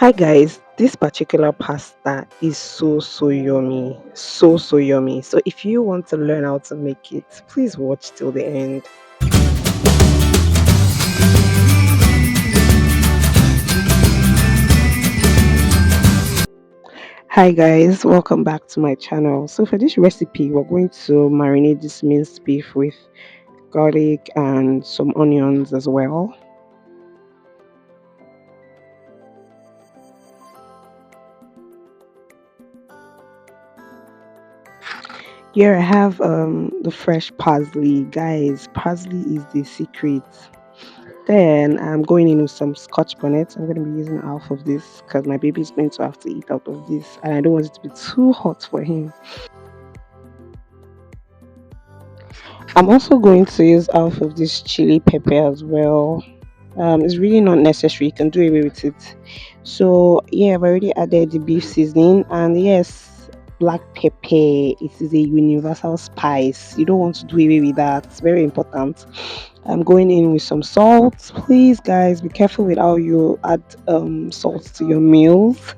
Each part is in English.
Hi guys, this particular pasta is so yummy. So yummy. So if you want to learn how to make it, please watch till the end. Hi guys, welcome back to my channel. So for this recipe, we're going to marinate this minced beef with garlic and some onions as well. Here I have the fresh parsley. Guys, parsley is the secret. Then I'm going in with some scotch bonnet. I'm going to be using half of this because my baby is going to have to eat out of this, and I don't want it to be too hot for him. I'm also going to use half of this chili pepper as well. It's really not necessary, you can do away with it. So yeah, I've already added the beef seasoning, and yes, black pepper, it is a universal spice. You don't want to do away with that, it's very important. I'm going in with some salt. Please guys, be careful with how you add salt to your meals.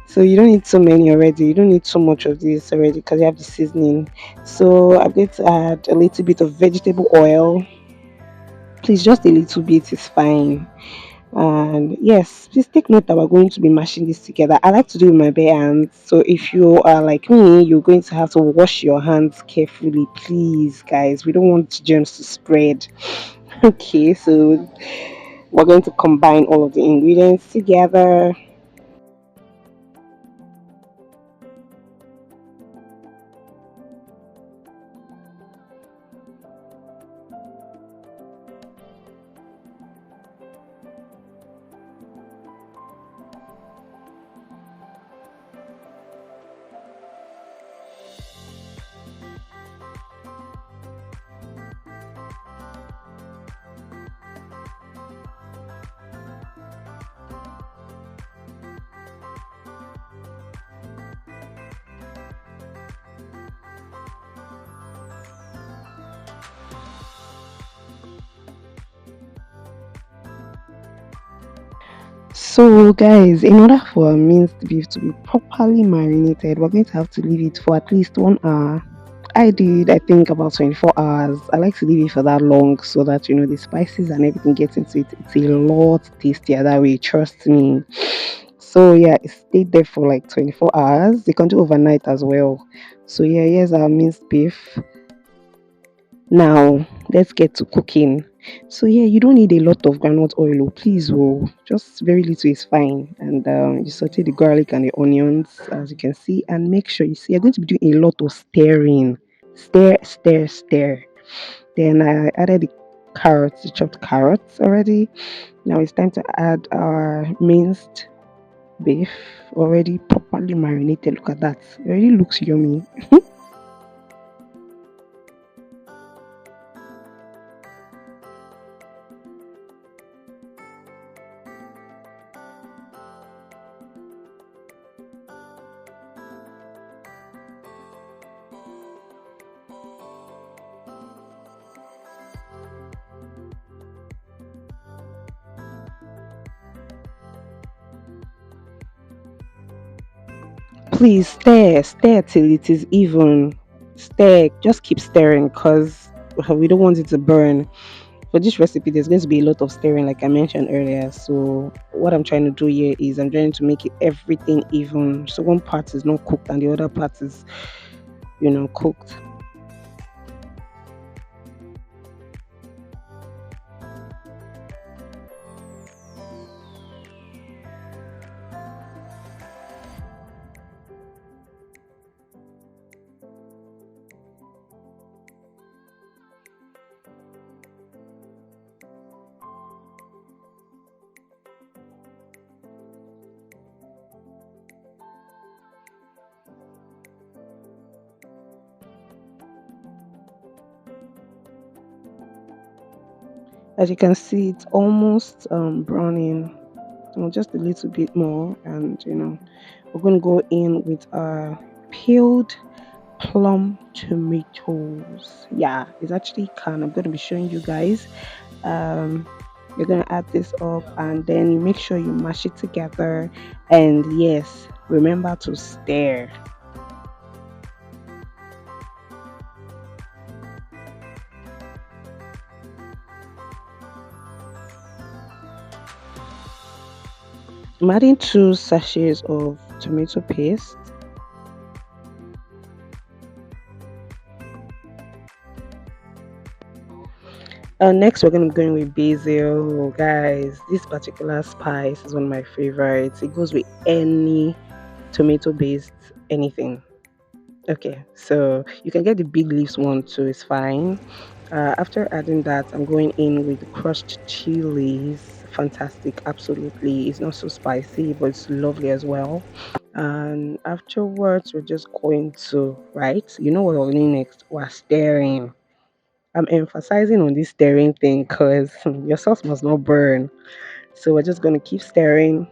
So you don't need so many already, you don't need so much of this already because you have the seasoning. So I'm going to add a little bit of vegetable oil. Please, just a little bit is fine. And yes, please take note that we're going to be mashing this together. I like to do it with my bare hands, so if you are like me, you're going to have to wash your hands carefully, please guys. We don't want germs to spread. Okay, so we're going to combine all of the ingredients together. So guys, in order for our minced beef to be properly marinated, we're going to have to leave it for at least 1 hour. I think about 24 hours. I like to leave it for that long so that the spices and everything gets into it. It's a lot tastier that way, trust me. So yeah, it stayed there for like 24 hours. You can do overnight as well. So yeah, here's our minced beef. Now let's get to cooking. So yeah, you don't need a lot of groundnut oil, oh, please, oh, just very little is fine. And you saute the garlic and the onions, as you can see, and make sure you see you're going to be doing a lot of stirring, stir. Then I added the carrots, the chopped carrots already. Now it's time to add our minced beef, already properly marinated. Look at that, it already looks yummy. Please stir till it is even. Stir, just keep stirring because we don't want it to burn. For this recipe, there's going to be a lot of stirring, like I mentioned earlier. So, what I'm trying to do here is I'm trying to make it everything even. So, one part is not cooked and the other part is, cooked. As you can see, it's almost browning. Just a little bit more, and we're going to go in with our peeled plum tomatoes. Yeah, it's actually canned. I'm going to be showing you guys. Um, You're gonna add this up and then you make sure you mash it together. And yes, remember to stir. I'm adding 2 sachets of tomato paste. Next, we're gonna be going with basil, guys. This particular spice is one of my favorites. It goes with any tomato-based anything. Okay, so you can get the big leaves one too. It's fine. After adding that, I'm going in with crushed chilies. Fantastic, absolutely. It's not so spicy, but it's lovely as well. And afterwards, we're just going to, right? You know what we're doing next? We're stirring. I'm emphasizing on this stirring thing because your sauce must not burn. So we're just going to keep stirring.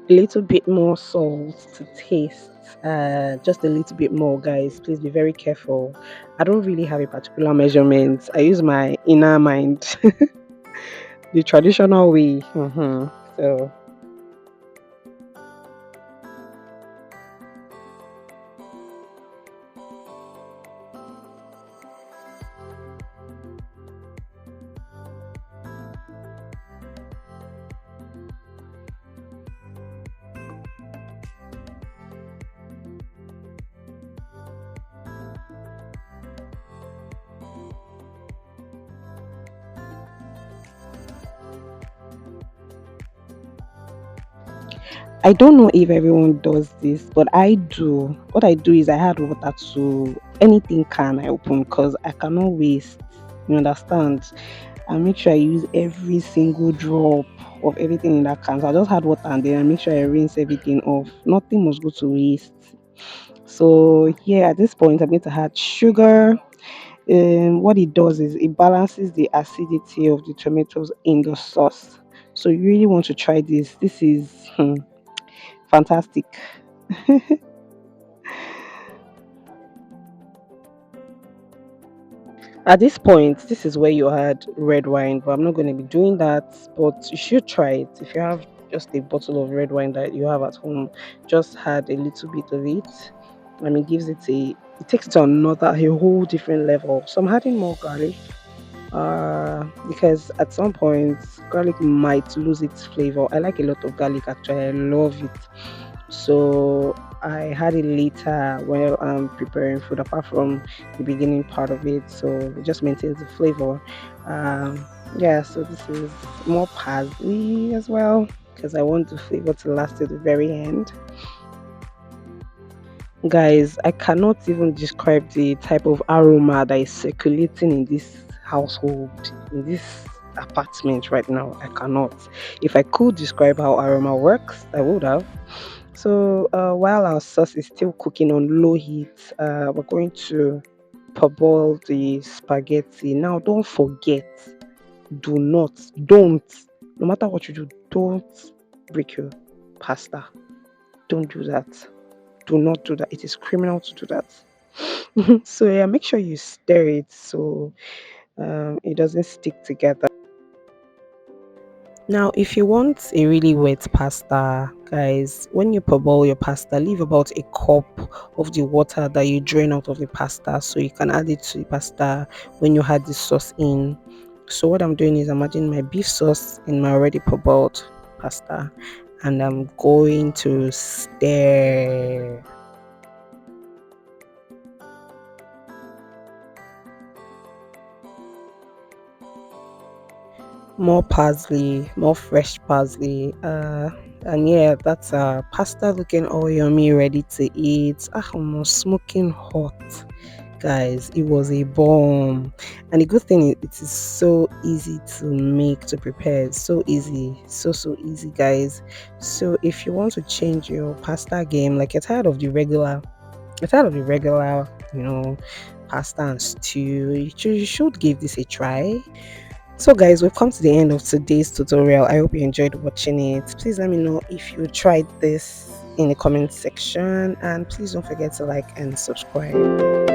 A little bit more salt to taste. Just a little bit more, guys. Please be very careful. I don't really have a particular measurement. I use my inner mind, the traditional way. So I don't know if everyone does this, but I do. What I do is I add water to anything can I open because I cannot waste. You understand? I make sure I use every single drop of everything in that can. So I just add water and then I make sure I rinse everything off. Nothing must go to waste. So yeah, at this point I'm going to add sugar. What it does is it balances the acidity of the tomatoes in the sauce. So you really want to try this. This is fantastic. At this point, this is where you add red wine, but I'm not going to be doing that. But you should try it. If you have just a bottle of red wine that you have at home, just add a little bit of it. I mean, gives it it takes it to a whole different level. So I'm adding more garlic, because at some point garlic might lose its flavor. I like a lot of garlic actually. I love it. So I had it later while I'm preparing food, apart from the beginning part of it. So it just maintains the flavor. Yeah, so this is more parsley as well because I want the flavor to last to the very end. Guys, I cannot even describe the type of aroma that is circulating in this household, in this apartment right now. I cannot. If I could describe how aroma works, I would have. So while our sauce is still cooking on low heat, we're going to parboil the spaghetti. Now, don't forget, don't, no matter what you do, don't break your pasta. Don't do that. Do not do that. It is criminal to do that. So yeah, make sure you stir it so it doesn't stick together. Now, if you want a really wet pasta, guys, when you parboil your pasta, leave about a cup of the water that you drain out of the pasta so you can add it to the pasta when you add the sauce in. So, what I'm doing is I'm adding my beef sauce in my already parboiled pasta and I'm going to stir. More parsley, more fresh parsley. And yeah, that's pasta looking all yummy, ready to eat. Almost smoking hot, guys. It was a bomb, and the good thing is it is so easy to make to prepare. It's so easy, so easy, guys. So if you want to change your pasta game, like you're tired of the regular, pasta and stew, you should give this a try. So, guys, we've come to the end of today's tutorial. I hope you enjoyed watching it. Please let me know if you tried this in the comment section, and please don't forget to like and subscribe.